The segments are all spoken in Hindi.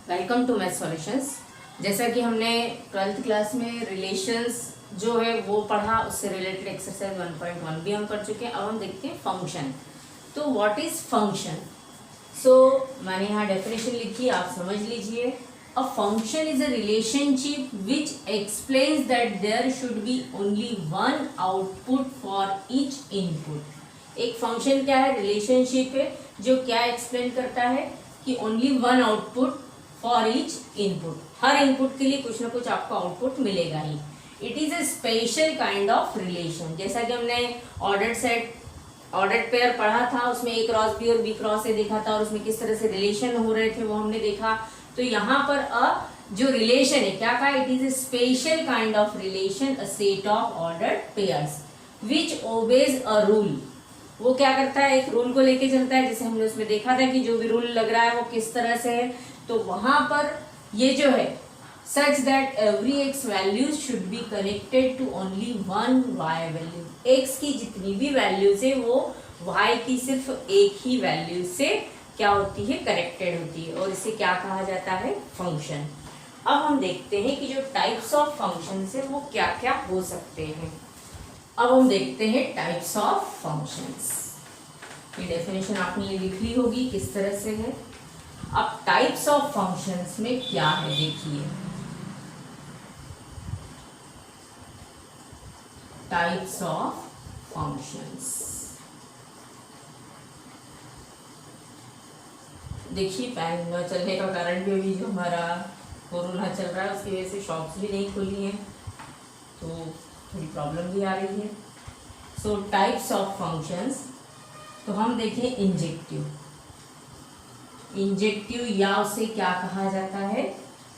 Welcome to math solutions. जैसा कि हमने 12th क्लास में रिलेशंस जो है वो पढ़ा, उससे रिलेटेड एक्सरसाइज 1.1 भी हम कर चुके हैं। अब हम देखते हैं फंक्शन। तो व्हाट इज फंक्शन? सो मैंने यहाँ डेफिनेशन लिखी, आप समझ लीजिए। A function is a relationship which explains that there should be only one output for each input. एक फंक्शन क्या है? रिलेशनशिप है जो क्या एक्सप्लेन करता है कि only one output for each input. हर इनपुट के लिए कुछ ना कुछ आपको आउटपुट मिलेगा ही। It is a special kind of relation. जैसा कि हमने ऑर्डर्ड पेयर पढ़ा था, उसमें ए क्रॉस बी और बी क्रॉस ए देखा था और उसमें किस तरह से रिलेशन हो रहे थे वो हमने देखा। तो यहाँ पर जो रिलेशन है क्या कहा? It is a special kind of relation, a set of ordered pairs which obeys a rule. वो क्या करता है? एक रूल को लेके चलता है। जैसे हमने उसमें देखा था कि जो भी रूल लग रहा है वो किस तरह से है। तो वहां पर ये जो है such that every x values should be connected to only one y value. X की जितनी भी वैल्यूज है वो वाई की सिर्फ एक ही वैल्यू से क्या होती है? कनेक्टेड होती है। और इसे क्या कहा जाता है? फंक्शन। अब हम देखते हैं कि जो टाइप्स ऑफ फंक्शन है वो क्या क्या हो सकते हैं। अब हम देखते हैं टाइप्स ऑफ फंक्शंस। ये डेफिनेशन आपने ये लिख ली होगी किस तरह से है। अब टाइप्स ऑफ फंक्शंस में क्या है देखिए। टाइप्स ऑफ फंक्शंस देखिए, पैन न चलने का कारण भी अभी जो हमारा कोरोना चल रहा है उसकी वजह से शॉप्स भी नहीं खुली हैं, तो थोड़ी प्रॉब्लम भी आ रही है। सो टाइप्स ऑफ फंक्शंस, तो हम देखें इंजेक्टिव। इंजेक्टिव या उसे क्या कहा जाता है?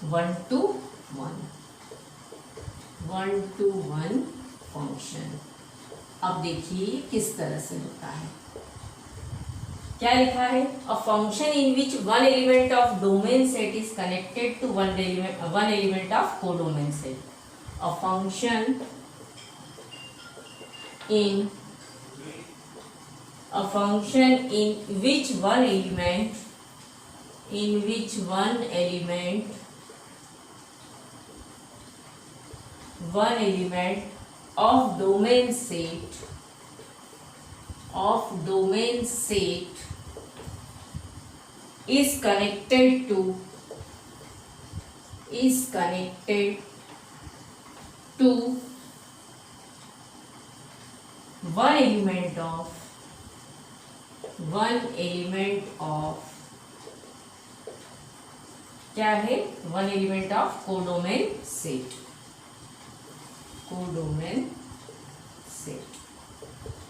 1 to 1 फंक्शन। अब देखिए किस तरह से होता है। क्या लिखा है? A function in which one element of domain set is connected to one element of codomain set. A function in which one element of domain set is connected to one element of क्या है? One element of codomain set.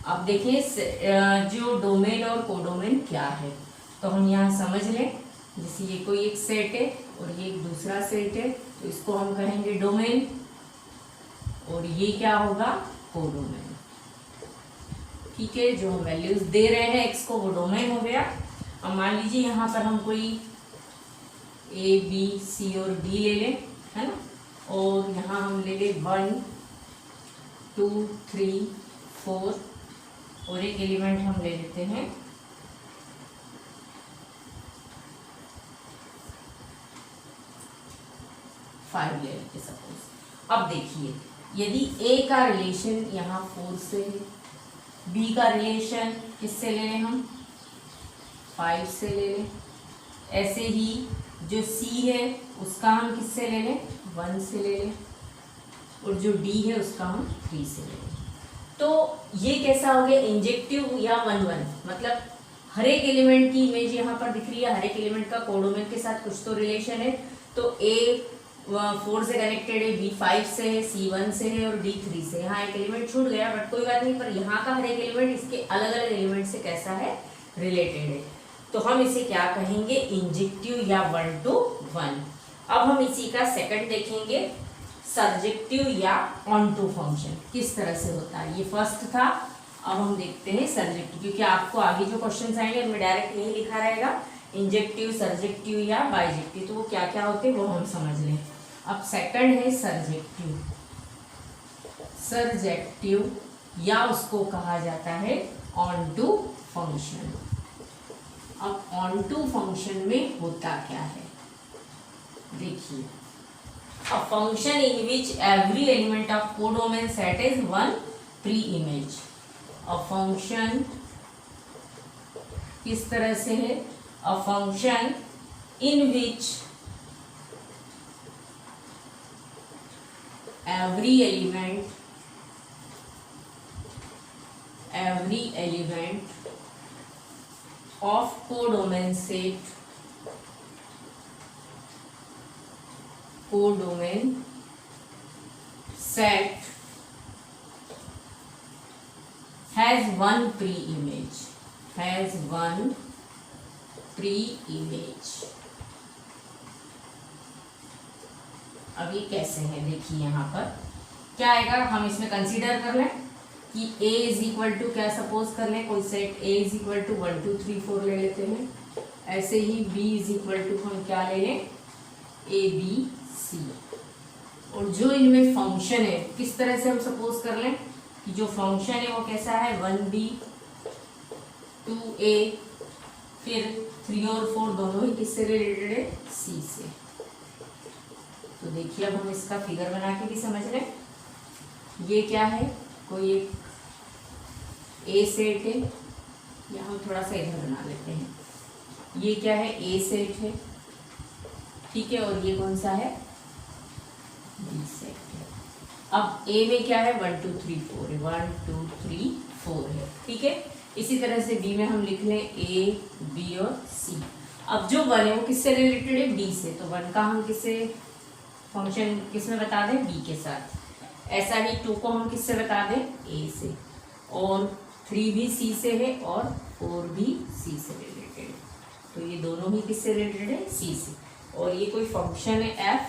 अब देखिए जो डोमेन और कोडोमेन क्या है, तो हम यहाँ समझ लें। जैसे ये कोई एक सेट है और ये एक दूसरा सेट है, तो इसको हम कहेंगे डोमेन और ये क्या होगा? कोडोमेन। ठीक है, जो हम वैल्यूज दे रहे हैं एक्स को वो डोमेन हो गया। अब मान लीजिए यहाँ पर हम कोई ए बी सी और डी ले लें, है ना, और यहाँ हम ले लें 1 2 3 4 और एक एलिमेंट हम ले लेते हैं 5 ले लेते सपोज। अब देखिए, यदि ए का रिलेशन यहाँ 4 से है, बी का रिलेशन किससे ले लें? हम 5 से ले लें। ऐसे ही जो सी है उसका हम किससे ले लें? 1 से ले लें। और जो डी है उसका हम 3 से ले लें। तो ये कैसा हो गया? इंजेक्टिव या 1 मतलब हर एक एलिमेंट की इमेज यहाँ पर दिख रही है। हर एक एलिमेंट का कोडोमेन के साथ कुछ तो रिलेशन है। तो ए 4 से कनेक्टेड है, बी 5 से है, सी 1 से है और डी 3 से। यहाँ एक एलिमेंट छूट गया, बट कोई बात नहीं। पर यहाँ का हर एक एलिमेंट इसके अलग अलग एलिमेंट से कैसा है? रिलेटेड है। तो हम इसे क्या कहेंगे? इंजेक्टिव या 1 to 1। अब हम इसी का सेकंड देखेंगे, सर्जेक्टिव या ऑन टू फंक्शन किस तरह से होता है। ये फर्स्ट था, अब हम देखते हैं सर्जेक्टिव, क्योंकि आपको आगे जो क्वेश्चन आएंगे उनमें डायरेक्ट नहीं लिखा रहेगा इंजेक्टिव, सर्जेक्टिव या बाइजेक्टिव। तो वो क्या क्या होते हैं वो हम समझ लें। अब सेकंड है सर्जेक्टिव या उसको कहा जाता है ऑन टू फंक्शन। अब ऑन टू फंक्शन में होता क्या है? देखिए, a function in which every element of codomain set is one pre-image. a function किस तरह से है? a function in which every element of codomain set has one pre-image. अब ये कैसे है? देखिए यहाँ पर क्या आएगा, हम इसमें कंसीडर कर लें कि A इज इक्वल टू क्या सपोज कर लें, कोई set A is equal to 1 2 3 4 ले लेते हैं। ऐसे ही B इज इक्वल टू हम क्या ले लें, A B C। और जो इनमें फंक्शन है किस तरह से हम सपोज कर लें कि जो फंक्शन है वो कैसा है, 1B 2A, फिर 3 और 4 दोनों ही किससे रिलेटेड है, C से। तो देखिए अब हम इसका फिगर बना के भी समझ रहे हैं। ये क्या है, कोई एक A सेट है, या हम थोड़ा सा इधर बना लेते हैं। ये क्या है, A सेट है, ठीक है, और ये कौन सा है, B सेट है। अब A में क्या है, 1 2 3 4 है, 1 2 3 4 है, ठीक है। इसी तरह से B में हम लिख लें A B और C। अब जो 1 है वो किससे रिलेटेड है, B से, तो 1 का हम किससे फंक्शन किसमें बता दें, B के साथ। ऐसा ही 2 को हम किससे बता दें, A से, और 3 भी C से है और 4 भी C से रिलेटेड है। तो ये दोनों ही किससे रिलेटेड है, C से। और ये कोई फंक्शन है F,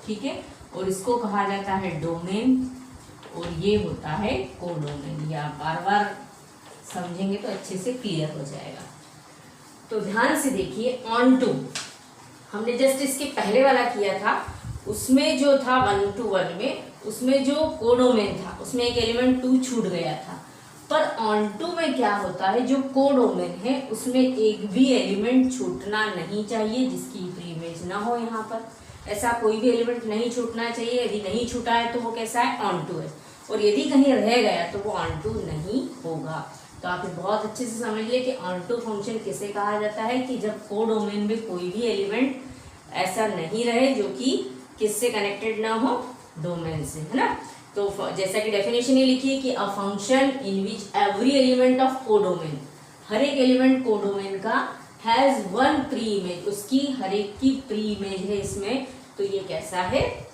ठीक है, और इसको कहा जाता है डोमेन, और ये होता है कोडोमेन। ये आप बार बार समझेंगे तो अच्छे से क्लियर हो जाएगा। तो ध्यान से देखिए, ऑन टू हमने जस्ट इसके पहले वाला किया था, उसमें जो था 1 to 1 में, उसमें जो कोडोमेन था उसमें एक एलिमेंट 2 छूट गया था। पर ऑन टू में क्या होता है, जो कोडोमेन है उसमें एक भी एलिमेंट छूटना नहीं चाहिए जिसकी प्री इमेज ना हो। यहाँ पर ऐसा कोई भी एलिमेंट नहीं छूटना चाहिए। यदि नहीं छूटा है तो वो कैसा है, ऑन टू है, और यदि कहीं रह गया तो वो ऑन टू नहीं होगा। तो आप बहुत अच्छे से समझ लिए कि ऑन टू फंक्शन किसे कहा जाता है, कि जब कोडोमेन में कोई भी एलिमेंट ऐसा नहीं रहे जो कि किससे कनेक्टेड ना हो, डोमेन से, है ना। तो जैसा कि डेफिनेशन ये लिखी है कि a function in which every element of codomain, हर एक एलिमेंट कोडोमेन का हैज वन प्री इमेज, उसकी हर एक की प्री इमेज है इसमें। तो ये कैसा है,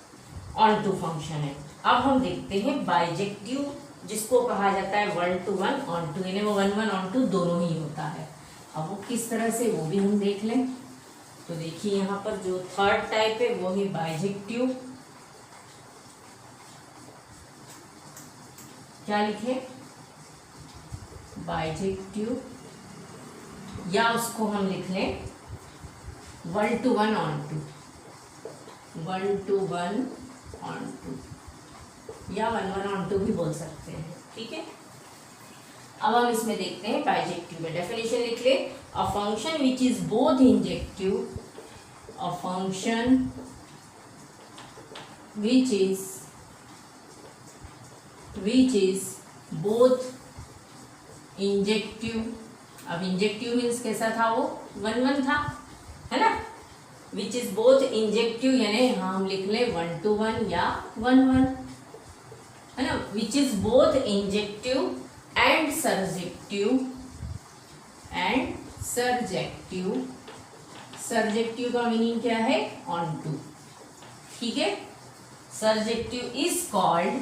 ऑन टू फंक्शन है। अब हम देखते हैं बाइजेक्टिव, जिसको कहा जाता है 1 to 1 ऑन टू, यानी वो 1 1 ऑन टू दोनों ही होता है। अब वो किस तरह से, वो भी हम देख लें। तो देखिए यहाँ पर जो थर्ड टाइप है वो है बाइजेक्टिव। क्या लिखे, बाइजेक्टिव, या उसको हम लिख लें 1 to 1 onto, 1 to 1 onto, या 1 1 ऑन टू भी बोल सकते हैं, ठीक है। अब हम इसमें देखते हैं बाइजेक्टिव में। डेफिनेशन लिख ले, a function which is both injective, a function which is both injective. अब इंजेक्टिव मीन्स कैसा था, वो 1 1 था, है ना। विच इज बोथ इंजेक्टिव यानी यहाँ हम लिख ले 1 to 1 या 1 1, है ना। Which is both injective and surjective, surjective का मीनिंग क्या है, ऑन टू, ठीक है। सर्जेक्टिव इज कॉल्ड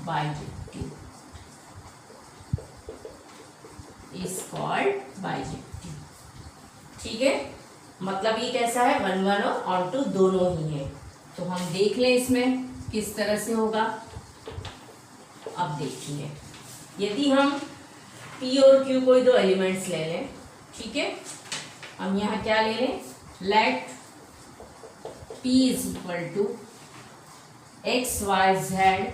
बाइजेक्टिव, ठीक है। मतलब ये कैसा है, 1 1 और ऑन टू दोनों ही है। तो हम देख लें इसमें किस तरह से होगा। अब देखिए, यदि हम P और Q कोई दो एलिमेंट्स ले लें, ठीक है। हम यहाँ क्या ले लें, let P is equal to x y z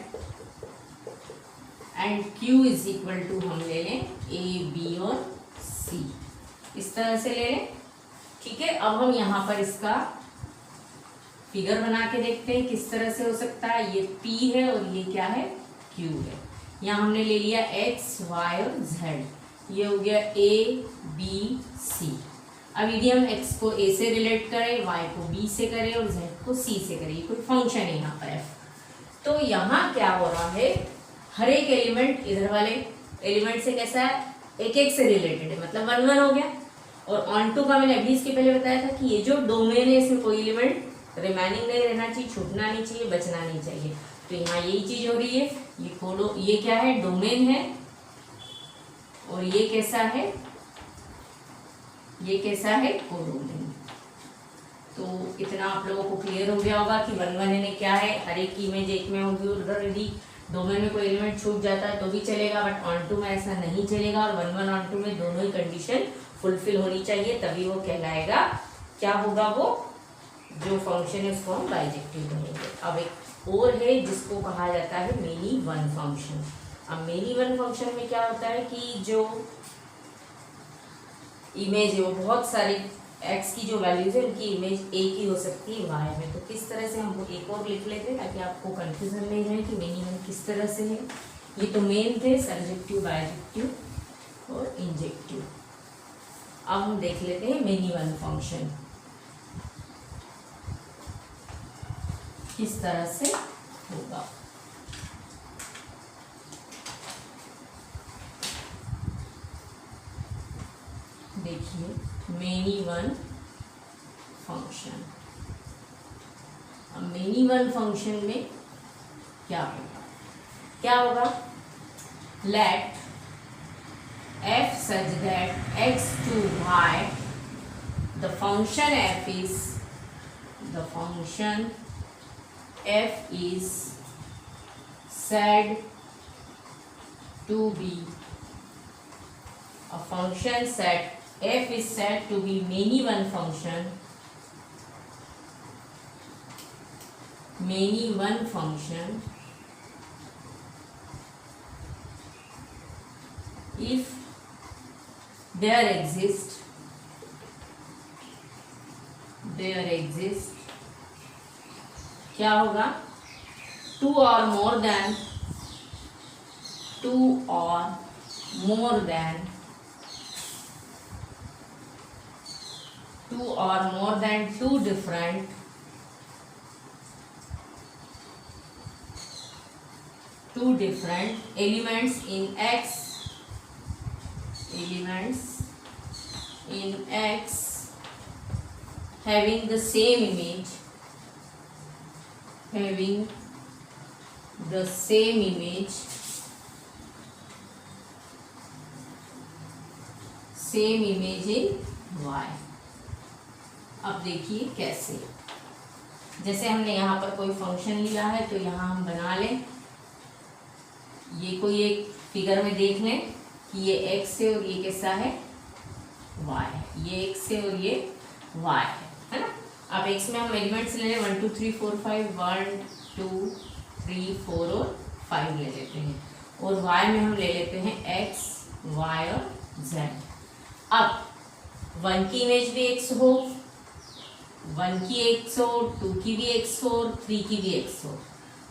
and Q is equal to हम ले लें A B और C, इस तरह से ले लें, ठीक है, अब हम यहाँ पर इसका फिगर बना के देखते हैं किस तरह से हो सकता है। ये P है और ये क्या है, Q है। यहाँ हमने ले लिया X, Y और Z, ये हो गया A, B, C। अब यदि हम X को A से रिलेट करें, Y को B से करें और Z को C से करें, ये कोई फंक्शन है यहाँ पर F। तो यहाँ क्या हो रहा है, हर एक एलिमेंट इधर वाले एलिमेंट से कैसा है, एक एक से रिलेटेड है, मतलब 1 1 हो गया। और ऑन टू का मैंने अभी इसके पहले बताया था कि ये जो डोमेन है इसमें कोई एलिमेंट रिमेनिंग नहीं रहना चाहिए, छूटना नहीं चाहिए, बचना नहीं चाहिए। तो यहाँ यही चीज हो रही है। ये खोलो, ये क्या है, डोमेन है, और ये कैसा है, ये कैसा है, कोडोमेन। तो इतना आप लोगों को क्लियर हो गया होगा कि 1 1 ने क्या है, हर एक की इमेज एक में होगी। उधर यदि डोमेन में कोई एलिमेंट छूट जाता है तो भी चलेगा, बट ऑन टू में ऐसा नहीं चलेगा। और 1 1 ऑन टू में दोनों ही कंडीशन फुलफिल होनी चाहिए, तभी वो कहलाएगा, क्या होगा, वो जो फंक्शन है उसको हम बाइजेक्टिव कहेंगे। अब एक और है जिसको कहा जाता है मेनी वन फंक्शन। अब मेनी वन फंक्शन में क्या होता है कि जो इमेज है वो बहुत सारी x की जो वैल्यूज है उनकी इमेज एक ही हो सकती है y में। तो किस तरह से हम एक और लिख लेते हैं ताकि आपको कंफ्यूजन नहीं रहे कि मेनी वन किस तरह से है। ये तो मेन थे सर्जेक्टिव, बाइजेक्टिव और इंजेक्टिव। अब हम देख लेते हैं मेनी वन फंक्शन किस तरह से होगा। देखिए मेनी वन फंक्शन। अब मेनी वन फंक्शन में क्या होगा, क्या होगा, late f such that x to y, the function f is said to be a function set, f is said to be many one function, if there exists क्या होगा, two or more than two different elements in X having the same image, in Y। अब देखिए कैसे, जैसे हमने यहाँ पर कोई फंक्शन लिया है तो यहाँ हम बना लें, ये कोई एक फिगर में देख लें कि ये x है और ये कैसा है, y है, ये x है और ये y है ना। अब x में हम एलिमेंट्स ले लें 1 2 3 4 5, 1 2 3 4 और 5 ले लेते हैं, और y में हम ले लेते हैं x, y और z। अब 1 की इमेज भी x हो, 1 की x हो, 2 की भी x हो, 3 की भी x हो,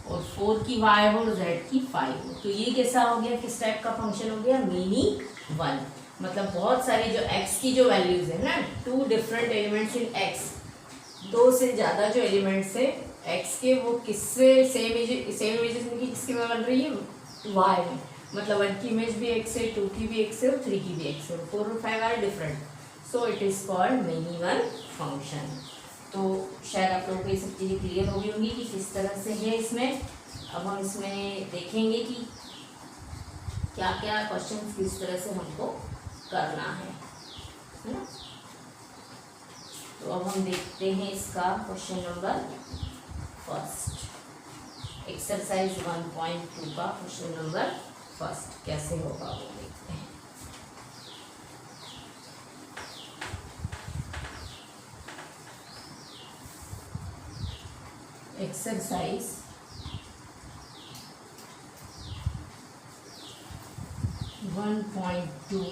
और 4 की y हो और z की 5 हो। तो ये कैसा हो गया, किस टाइप का फंक्शन हो गया, मेनी वन। मतलब बहुत सारी जो x की जो वैल्यूज है ना, 2 डिफरेंट एलिमेंट्स इन x, 2 से ज़्यादा जो एलिमेंट्स है x के, वो किससे सेम इमेजेस में किसके में बन रही है, y में। मतलब 1 की इमेज भी x है, 2 की भी x है और 3 की भी x है, 4 और 5 are different, so it is called many one function. तो शायद आप लोगों को ये सब चीज़ें क्लियर हो गई होंगी कि किस तरह से है इसमें। अब हम इसमें देखेंगे कि क्या क्या क्वेश्चन किस तरह से हमको करना है ना। तो अब हम देखते हैं इसका क्वेश्चन नंबर 1, एक्सरसाइज 1.2 का क्वेश्चन नंबर 1 कैसे होगा वो देखते हैं। Exercise 1.2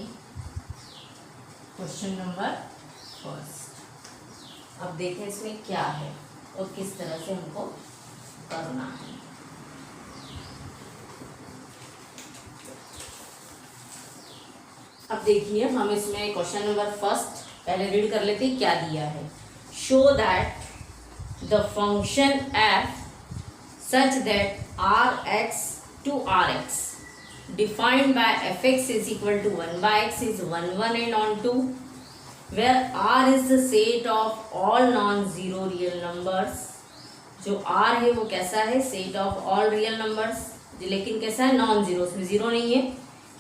question number 1। अब देखें इसमें क्या है और किस तरह से हमको करना है। अब देखिए हम इसमें क्वेश्चन नंबर फर्स्ट पहले रीड कर लेते हैं क्या दिया है। Show that the function F such that Rx to Rx defined by fx is equal to 1 by x is 1 1 and on 2 where R is the set of all non-zero real numbers। जो R है वो कैसा है, set of all real numbers, लेकिन कैसा है, नॉन जीरो, उसमें जीरो नहीं है।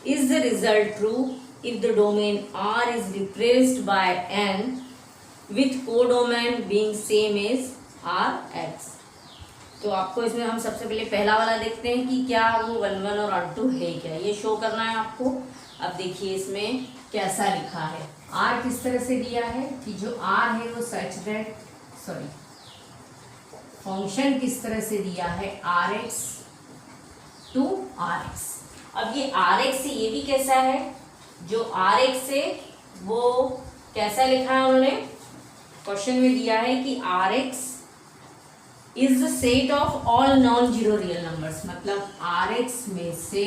is the result true if the domain R is replaced by n with codomain being same as Rx। तो आपको इसमें हम सबसे पहले पहला वाला देखते हैं कि क्या वो 1 1 और ऑन 2 है क्या, ये शो करना है आपको। अब देखिए इसमें कैसा लिखा है, R किस तरह से दिया है कि जो R है वो सच दैट फंक्शन किस तरह से दिया है Rx टू Rx। अब ये Rx से ये भी कैसा है, जो Rx से वो कैसा लिखा है उन्होंने, क्वेश्चन में दिया है कि Rx is the set of all non zero real numbers, मतलब Rx में से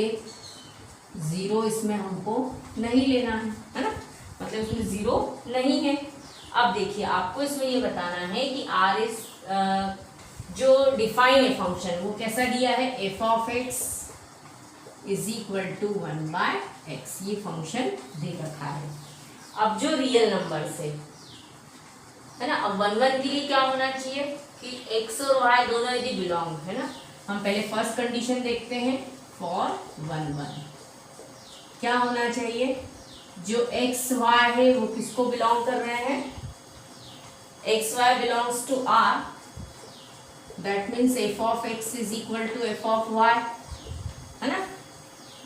जीरो इसमें हमको नहीं लेना है ना, मतलब इसमें जीरो नहीं है। अब देखिए आपको इसमें ये बताना है कि Rx जो डिफाइन है फंक्शन वो कैसा दिया है, f of x is equal to 1 by x, ये फंक्शन दे रखा है। अब जो रियल नंबर है ना, अब 1 1 के लिए क्या होना चाहिए कि x और y दोनों यदि बिलोंग है ना, हम पहले फर्स्ट कंडीशन देखते हैं फॉर 1 1 क्या होना चाहिए, जो x y है वो किसको बिलोंग कर रहे हैं, x y belongs to R, that means f of x is equal to f of y, है ना,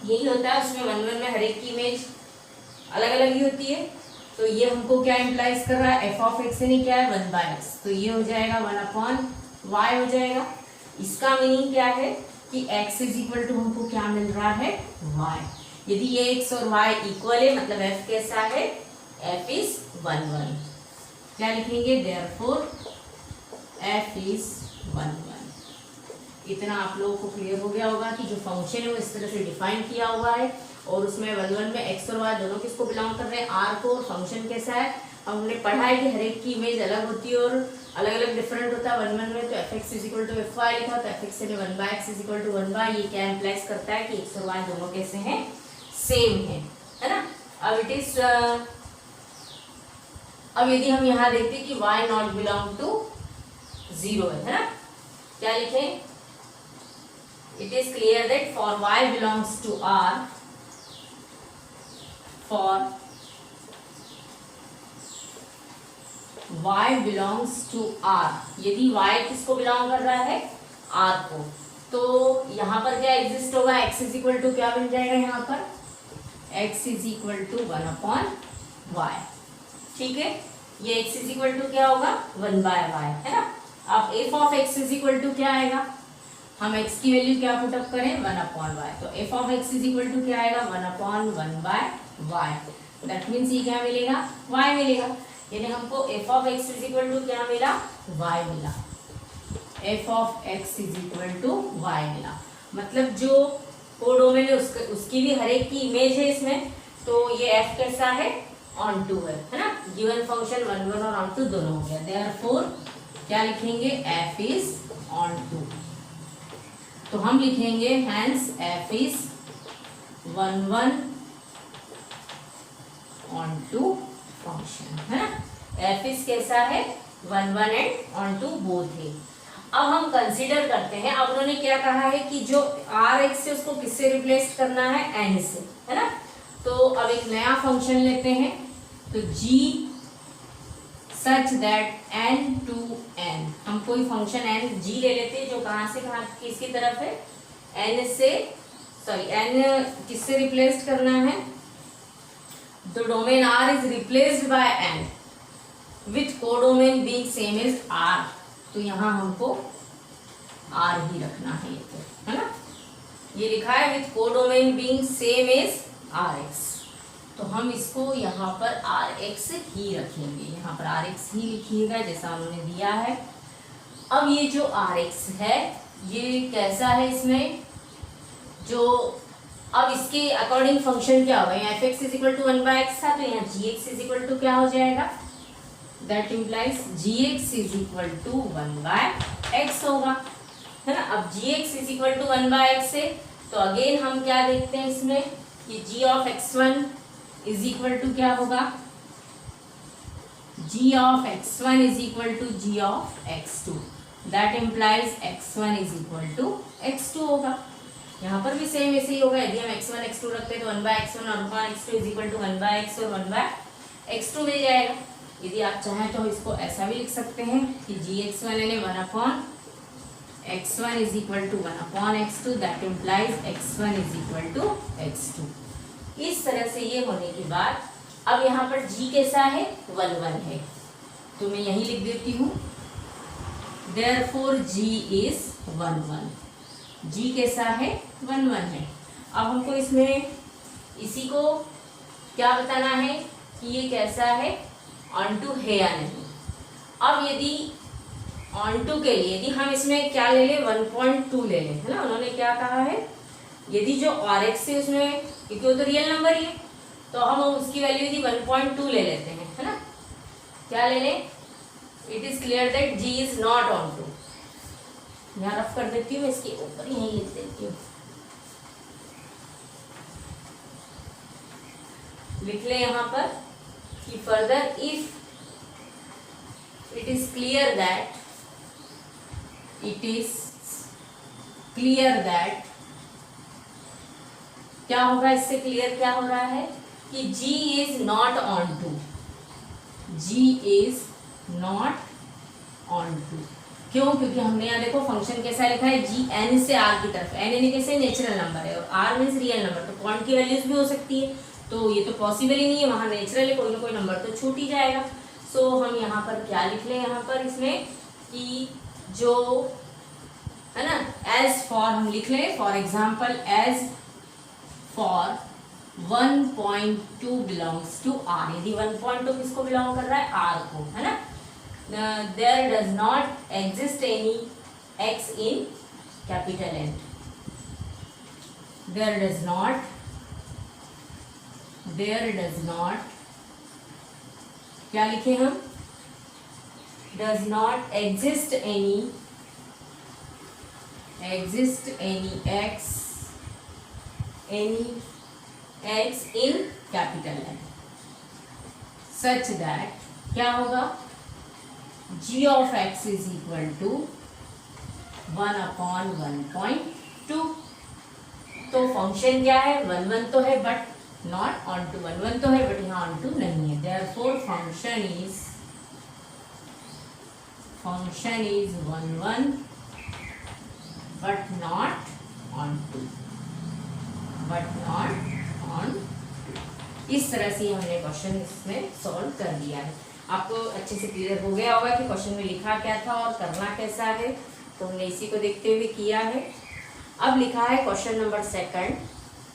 यही होता है। उसमें 1 1 में हर एक की इमेज अलग अलग ही होती है, तो ये हमको क्या इम्प्लाइज कर रहा है, f ऑफ x यानी क्या है 1 बाय x, तो ये हो जाएगा 1 अपॉन y हो जाएगा। इसका मीनिंग क्या है कि x इज इक्वल टू हमको क्या मिल रहा है y, यदि ये x और y इक्वल है मतलब f कैसा है, f इज 1 1, क्या लिखेंगे, देयरफॉर f इज 1 1। इतना आप लोगों को क्लियर हो गया होगा कि जो फंक्शन है वो इस तरह से डिफाइन किया हुआ है और उसमें 1 1 में x और y दोनों किसको बिलोंग कर रहे हैं, R को, और फंक्शन कैसा है, हमने पढ़ा है कि हर एक की इमेज अलग होती है और अलग अलग डिफरेंट होता है। 1 1 में तो fx is equal to fy लिखा, तो fx से 1 by x is equal to 1 by, ये क्या इम्प्लाइज करता है कि x और y दोनों कैसे हैं, सेम है ना। अब इट इज अब यदि हम यहाँ देखते कि y नॉट बिलोंग टू 0 है ना, क्या लिखें, it is clear that for y belongs to R, for y belongs to R, यदि y किसको बिलोंग कर रहा है, R को, तो यहाँ पर क्या एग्जिस्ट होगा, x इज इक्वल टू क्या बन जाएगा, यहाँ पर x is equal to 1 upon y, ठीक है, ये x इज इक्वल टू क्या होगा 1 बाय y, है ना। अब f of x is equal to क्या आएगा, हम x की वैल्यू क्या पुटअप करें 1 अपॉन y, तो f of x is equal to क्या आएगा 1 upon 1 by y, that means ये क्या मिलेगा, y मिलेगा, यानी हमको f of x is equal to क्या मिला, y मिला, f of x is equal to y मिला, मतलब जो कोडोमेन है उसकी भी हर एक की इमेज है इसमें, तो ये f कैसा है, ऑन टू है ना, गिवन फंक्शन 1 1 और ऑन टू दोनों हो गया, देयरफॉर क्या लिखेंगे, f इज ऑन टू, तो हम लिखेंगे hence f is 1 1 onto function, है ना, f इज कैसा है 1 1 एंड ऑन टू बोथ है। अब हम कंसीडर करते हैं, अब उन्होंने क्या कहा है कि जो Rx से उसको किससे रिप्लेस करना है, n से, है ना, तो अब एक नया फंक्शन लेते हैं, तो g such that n to n, हम कोई फंक्शन n g ले लेते हैं जो कहाँ से कहाँ किसकी तरफ है, n से, सॉरी n किससे रिप्लेस करना है, the domain R is replaced by n with codomain being same as R, तो यहाँ हमको R ही रखना है, ये तो है ना, ये लिखा है with codomain being same as Rx, तो हम इसको यहाँ पर आर एक्स ही रखेंगे, यहाँ पर आर एक्स ही लिखिएगा जैसा उन्होंने दिया है। अब ये जो आर एक्स है ये कैसा है, इसमें जो अब इसके अकॉर्डिंग फंक्शन क्या होगा, यहाँ f x is equal to 1/x था, तो यहाँ g x is equal to क्या हो जाएगा, that implies g x is equal to 1/x होगा, है ना। अब g x is equal to 1/x है, तो अगेन हम क्या देखते हैं इसमें कि g of x1 is equal to क्या होगा, g of x1 is equal to g of x2, that implies x1 is equal to x2 होगा। यहाँ पर भी सेम ऐसे ही होगा, यदि हम x1 x2 रखते हैं तो 1/x1 और 1/x2 is equal to 1/x और 1/x2 मिल जाएगा। यदि आप चाहें तो इसको ऐसा भी लिख सकते हैं कि gx1 यानी 1/x1 is equal to 1/x2, that implies x1 is equal to x2। इस तरह से ये होने के बाद अब यहाँ पर g कैसा है, 1 1 है, तो मैं यही लिख देती हूँ, therefore g is 1 1, g कैसा है, 1 1 है। अब हमको इसमें इसी को क्या बताना है कि ये कैसा है, ऑनटू है या नहीं। अब यदि ऑनटू के लिए यदि हम इसमें क्या ले लें, 1.2 ले लें, है ना। उन्होंने क्या कहा है, यदि जो आर एक्स है उसमें, क्योंकि वो तो रियल नंबर ही है, तो हम उसकी वैल्यू यदि 1.2 ले लेते हैं, है ना। क्या ले लें, it is clear that g is not onto. यहाँ रफ कर देती हूँ, इसके ऊपर यही लिख देती हूँ, लिख ले यहाँ पर कि further if it is clear that क्या होगा, इससे क्लियर क्या हो रहा है कि g is not onto, g is not onto. क्यों, क्योंकि हमने यहाँ देखो फंक्शन कैसा लिखा है, g n से r की तरफ, n यानी कैसे नेचुरल नंबर है और r मीन्स रियल नंबर, तो पॉइंट की वैल्यूज भी हो सकती है, तो ये तो पॉसिबल ही नहीं है, वहाँ नेचुरल है, कोई ना कोई नंबर तो छूट ही जाएगा। सो हम यहाँ पर क्या लिख लें, यहाँ पर इसमें कि जो है ना, एज फॉर हम लिख लें, for example as for 1.2 belongs to r, यदि 1.2 किसको बिलोंग कर रहा है, r को, है ना। There does not exist any x in capital N, there does not क्या लिखे हम, does not exist any x in capital N, such that क्या होगा, g of x is equal to 1/1.2। तो फंक्शन क्या है, 1 1 तो है बट नॉट ऑन टू, 1 1 तो है बट यहाँ ऑन टू नहीं है, therefore function is 1 1 but not on 2, इस तरह से हमने क्वेश्चन इसमें सॉल्व कर दिया है। आपको अच्छे से क्लियर हो गया होगा कि क्वेश्चन में लिखा क्या था और करना कैसा है, तो हमने इसी को देखते हुए किया है। अब लिखा है question number 2,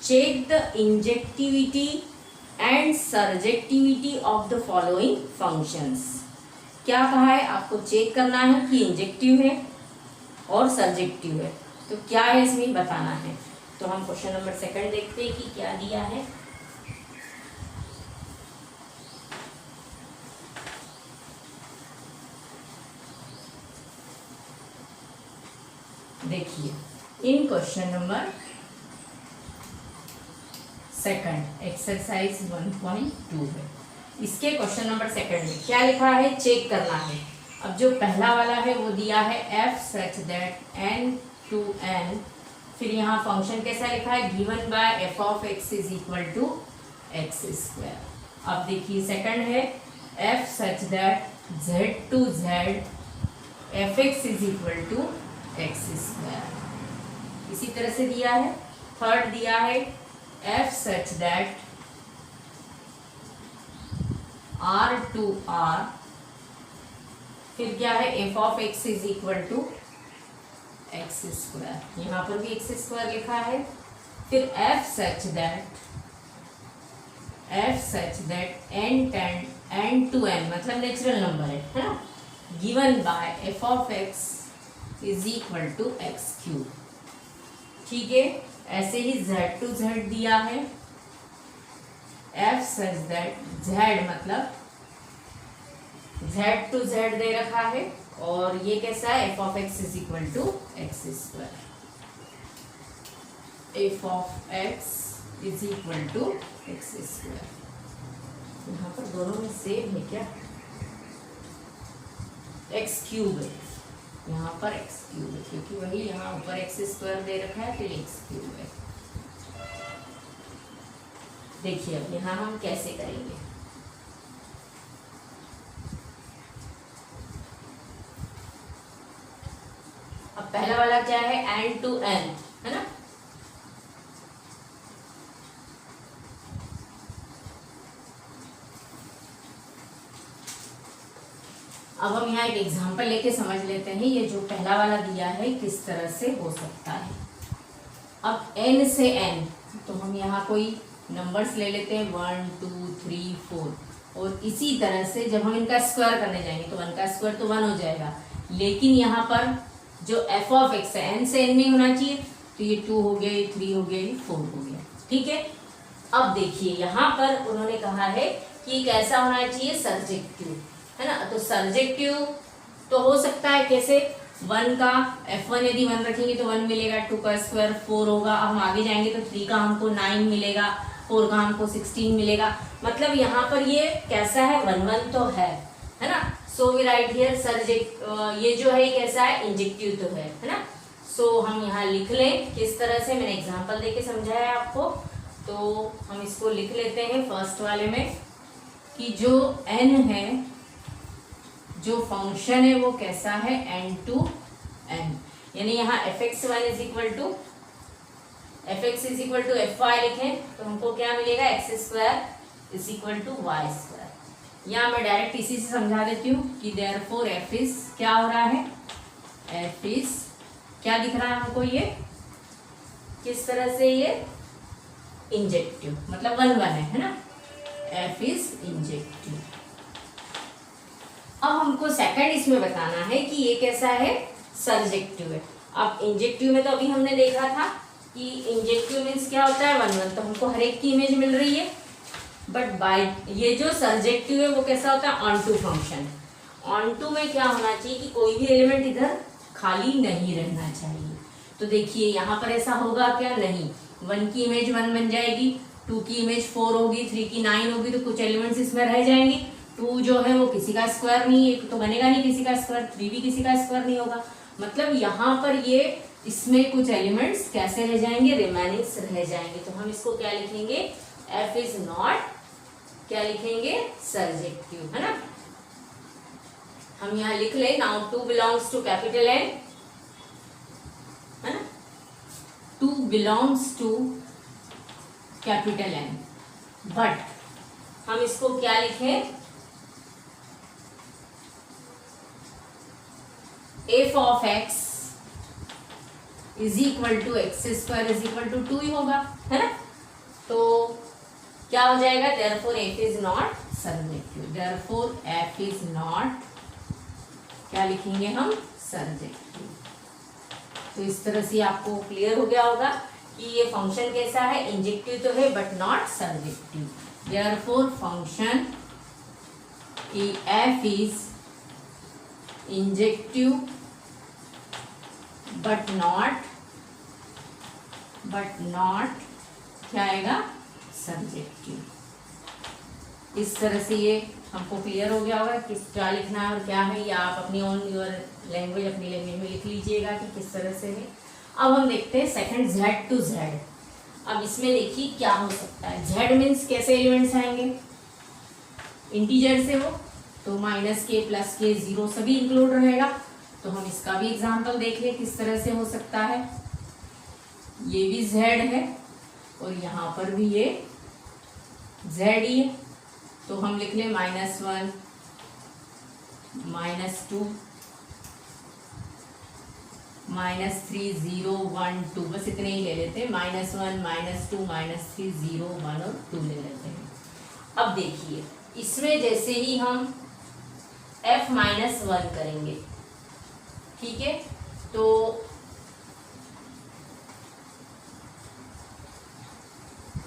check the injectivity and surjectivity of the following functions. क्या कहा है, आपको चेक करना है कि इंजेक्टिव है और सर्जेक्टिव है, तो क्या है इसमें बताना है। तो हम क्वेश्चन नंबर 2 देखते हैं कि क्या दिया है। देखिए, इन क्वेश्चन नंबर 2 एक्सरसाइज 1.2 है, इसके क्वेश्चन नंबर 2 में क्या लिखा है, चेक करना है। अब जो पहला वाला है वो दिया है f such that n to n, फिर यहाँ फंक्शन कैसा लिखा है, given by f of x is equal to x square. अब देखिए सेकंड है f such that z to z fx is equal to x square, इसी तरह से दिया है। थर्ड दिया है f such that r to r, फिर क्या है f of x is equal to x square, यहाँ पर भी एक्स स्क्वायर लिखा है। फिर f such that f such that n to n मतलब नेचुरल नंबर है ना, given by f of x is equal to x cube. ठीक है, ऐसे ही z टू z दिया है, f such that z मतलब z टू z दे रखा है, और ये कैसा है, f of x is equal to x square, f of x is equal to x square. यहाँ पर दोनों में सेम है क्या, एक्स क्यूब है, यहाँ पर एक्स क्यूब है, क्योंकि वही यहाँ ऊपर एक्स स्क्वायर दे रखा है, फिर एक्स क्यूब है। देखिए अब यहाँ हम कैसे करेंगे, अब पहला वाला क्या है, n to n है ना, अब हम यहाँ एक एग्जांपल लेके समझ लेते हैं, ये जो पहला वाला दिया है किस तरह से हो सकता है। अब n से n, तो हम यहाँ कोई नंबर्स ले लेते हैं 1 2 3 4, और इसी तरह से जब हम इनका स्क्वायर करने जाएंगे तो 1 का स्क्वायर तो 1 हो जाएगा, लेकिन यहाँ पर जो f ऑफ x है n से n में होना चाहिए, तो ये 2 हो गया, ये 3 हो गया, ये 4 हो गया। ठीक है, अब देखिए यहाँ पर उन्होंने कहा है कि कैसा होना चाहिए, सर्जेक्टिव है ना, तो सर्जेक्टिव तो हो सकता है कैसे, 1 का f1 यदि 1 रखेंगे तो 1 मिलेगा, 2 का स्क्वायर 4 होगा, अब हम आगे जाएंगे तो 3 का हमको 9 मिलेगा, 4 का हमको 16 मिलेगा, मतलब यहाँ पर ये कैसा है, 1 1 तो है ना। सो वी राइट हियर सर्जेक्ट, ये जो है कैसा है, इंजेक्टिव तो है ना। सो हम यहाँ लिख लें किस तरह से, मैंने एग्जाम्पल देके समझाया है आपको, तो हम इसको लिख लेते हैं फर्स्ट वाले में कि जो n है, जो फंक्शन है वो कैसा है, n टू n, यानी यहाँ fx1 is equal to fx is equal to fy लिखें तो हमको क्या मिलेगा, x square is equal to y square. यहाँ मैं डायरेक्ट इसी से समझा देती हूँ कि देयरफॉर f इज क्या हो रहा है, f इज क्या दिख रहा है हमको, ये किस तरह से, ये इंजेक्टिव मतलब 1 1 है ना, f इज इंजेक्टिव। अब हमको सेकंड इसमें बताना है कि ये कैसा है, सर्जेक्टिव है। अब इंजेक्टिव में तो अभी हमने देखा था कि इंजेक्टिव मीन्स क्या होता है, 1 1, तो हमको हर एक की इमेज मिल रही है, बट बाय ये जो सर्जेक्टिव है वो कैसा होता है, onto function. Onto में क्या होना चाहिए कि कोई भी एलिमेंट इधर खाली नहीं रहना चाहिए, तो देखिए यहाँ पर ऐसा होगा क्या, नहीं, 1 की इमेज 1 बन जाएगी, 2 की इमेज 4 होगी, 3 की 9 होगी, तो कुछ एलिमेंट्स इसमें रह जाएंगे। 2 जो है वो किसी का स्क्वायर नहीं है, तो बनेगा नहीं किसी का स्क्वायर, 3 भी किसी का स्क्वायर नहीं होगा, मतलब यहाँ पर ये इसमें कुछ एलिमेंट्स कैसे रह जाएंगे, रिमेनिंग्स रह जाएंगे, तो हम इसको क्या लिखेंगे, f इज नॉट क्या लिखेंगे, सर्जेक्टिव है ना। हम यहाँ लिख ले, now 2 belongs to capital N है ना, 2 belongs to capital N, but हम इसको क्या लिखें, f of x is equal to x square is equal to 2 ही होगा है ना, तो क्या हो जाएगा, therefore f is not surjective, therefore f is not क्या लिखेंगे हम, सर्जेक्टिव। तो इस तरह से आपको क्लियर हो गया होगा कि ये फंक्शन कैसा है, इंजेक्टिव तो है but not surjective, therefore function f is injective but not क्या आएगा, सर्जेक्टिव। इस तरह से ये हमको क्लियर हो गया होगा कि क्या लिखना है और क्या है, या आप अपनी ओन योर लैंग्वेज अपनी लैंग्वेज में लिख लीजिएगा कि किस तरह से है। अब हम देखते हैं सेकंड, z टू z। अब इसमें देखिए क्या हो सकता है, z मीन्स कैसे एलिमेंट्स आएंगे, इंटीजर से हो तो -k +k 0 सभी इंक्लूड रहेगा, तो हम इसका भी एग्जांपल देख लें किस तरह से हो सकता है। ये भी z है और यहाँ पर भी ये z ही है, तो हम लिख लें -1 -2 -3 0 1 2, बस इतने ही ले लेते हैं, -1 -2 -3 0 1 और 2 ले लेते हैं। अब देखिए इसमें जैसे ही हम f-1 करेंगे, ठीक है, तो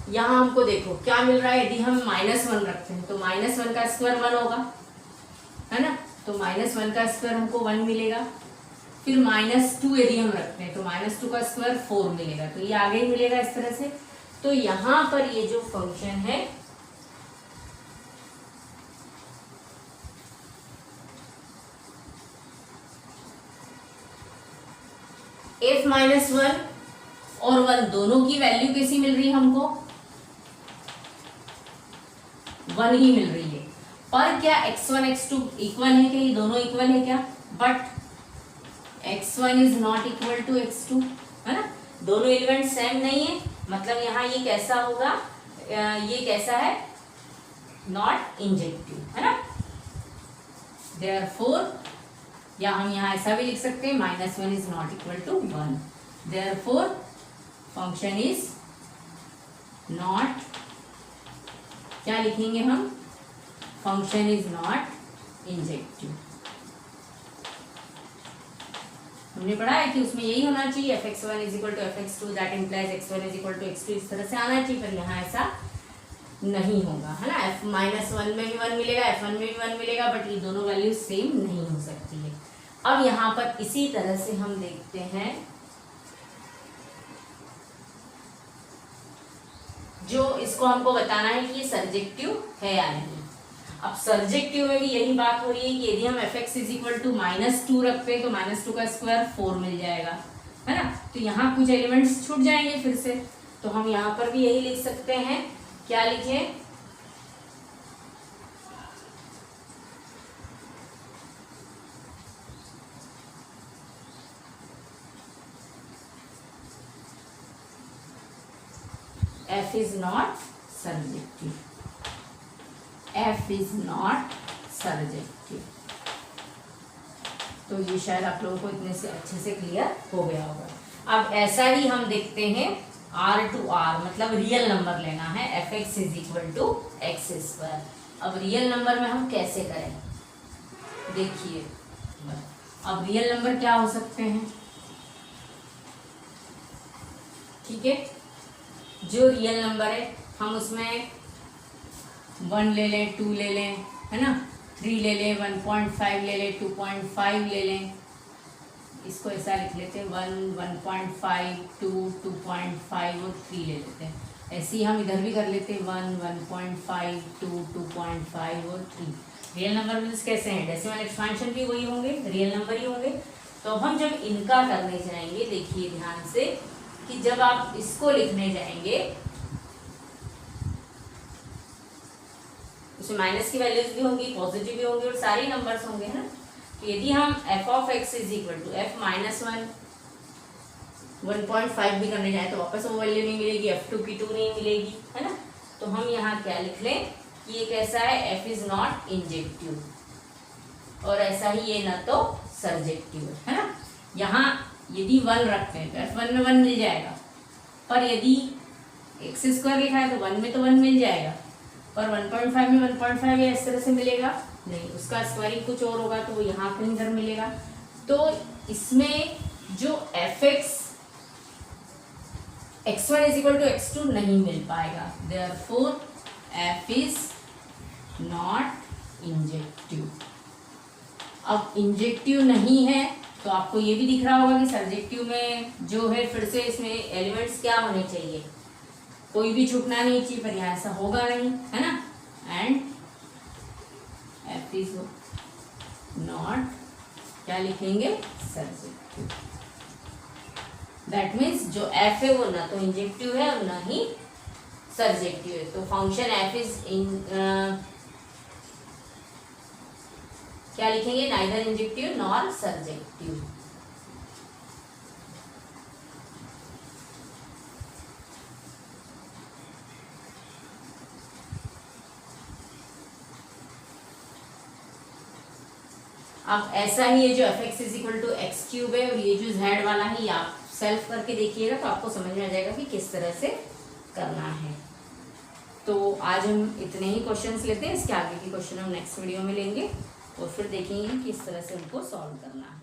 यहां हमको देखो क्या मिल रहा है। यदि हम -1 रखते हैं तो -1 का स्क्वायर 1 होगा, है ना, तो -1 का स्क्वायर हमको 1 मिलेगा। फिर -2 यदि हम रखते हैं तो -2 का स्क्वायर 4 मिलेगा, तो ये आगे ही मिलेगा इस तरह से। तो यहां पर ये जो फंक्शन है f-1 और 1 दोनों की वैल्यू कैसी मिल रही है हमको, 1 ही मिल रही है। पर क्या x1 x2 इक्वल है क्या, ये दोनों इक्वल है क्या, but x1 is not equal to x2, है ना, दोनों एलिमेंट सेम नहीं है, मतलब यहाँ ये कैसा होगा, ये कैसा है, नॉट इंजेक्टिव, है ना। देयरफॉर या हम यहाँ ऐसा भी लिख सकते हैं -1 is not equal to 1, therefore function is not, क्या लिखेंगे हम, फंक्शन इज नॉट इंजेक्टिव। हमने पढ़ा है कि उसमें यही होना चाहिए fx1 is equal to fx2 that implies x1 is equal to x2, इस तरह से आना चाहिए, पर यहाँ ऐसा नहीं होगा, है ना। f-1 में भी 1 मिलेगा, f1 में भी 1 मिलेगा, बट ये दोनों वैल्यू सेम नहीं हो सकती है। अब यहाँ पर इसी तरह से हम देखते हैं जो इसको हमको बताना है कि ये सर्जेक्टिव है या नहीं। अब सर्जेक्टिव में भी यही बात हो रही है कि यदि हम fx इज इक्वल टू -2 रखते हैं तो -2 का स्क्वायर 4 मिल जाएगा, है ना, तो यहाँ कुछ एलिमेंट्स छूट जाएंगे फिर से, तो हम यहाँ पर भी यही लिख सकते हैं, क्या लिखें, f is not surjective, f is not surjective। तो ये शायद आप लोगों को इतने से अच्छे से क्लियर हो गया होगा। अब ऐसा ही हम देखते हैं R टू R, मतलब रियल नंबर लेना है, fx is equal to x square. अब रियल नंबर में हम कैसे करें, देखिए, अब रियल नंबर क्या हो सकते हैं, ठीक है, जो रियल नंबर है हम उसमें 1 ले लें, 2 ले लें, है ना, 3 ले लें, 1.5 ले लें, 2.5 ले लें, इसको ऐसा लिख लेते हैं 1, 1.5, 2, 2.5 और 3 ले लेते हैं। ऐसे ही हम इधर भी कर लेते हैं 1, 1.5, 2, 2.5 और 3। रियल नंबर मीन्स कैसे हैं, डेसिमल एक्सपेंशन भी वही होंगे, रियल नंबर ही होंगे। तो अब हम जब इनका करने जाएंगे, देखिए ध्यान से कि जब आप इसको लिखने जाएंगे उसमें माइनस की वैल्यूज भी होंगी, पॉजिटिव भी होंगे और सारे नंबर्स होंगे, है ना। तो यदि हम f of x is equal to f-1 1.5 भी करने जाए तो वापस वो वैल्यू नहीं मिलेगी, f2 की 2 नहीं मिलेगी, है ना। तो हम यहाँ क्या लिख लें कि ये कैसा है, f इज नॉट इंजेक्टिव, और ऐसा ही ये ना तो सर्जेक्टिव है ना। यहाँ यदि 1 रखते हैं तो f1 में 1 मिल जाएगा, पर यदि x स्क्वायर लिखा है तो 1 में तो 1 मिल जाएगा, पर 1.5 में 1.5 या इस तरह से मिलेगा नहीं, उसका स्क्वायरिंग कुछ और होगा तो वो यहाँ कहीं इधर मिलेगा। तो इसमें जो fx x1 is equal to x2 नहीं मिल पाएगा, therefore f is not injective. अब इंजेक्टिव नहीं है तो आपको ये भी दिख रहा होगा कि सर्जेक्टिव में जो है फिर से इसमें एलिमेंट्स क्या होने चाहिए, कोई भी छूटना नहीं चाहिए, पर यहाँ ऐसा होगा नहीं, है ना। एंड f इज नॉट, क्या लिखेंगे, सर्जेक्टिव। दैट मीन्स जो f है वो ना तो इंजेक्टिव है और ना ही सर्जेक्टिव है। तो फंक्शन f इज क्या लिखेंगे, नाइदर इंजेक्टिव नॉर सर्जेक्टिव। अब ऐसा ही है जो fx is equal to x cube है, और ये जो z वाला है ये आप सेल्फ करके देखिएगा तो आपको समझ में आ जाएगा कि किस तरह से करना है। तो आज हम इतने ही क्वेश्चंस लेते हैं, इसके आगे के क्वेश्चन हम नेक्स्ट वीडियो में लेंगे और फिर देखेंगे किस तरह से उनको सॉल्व करना है।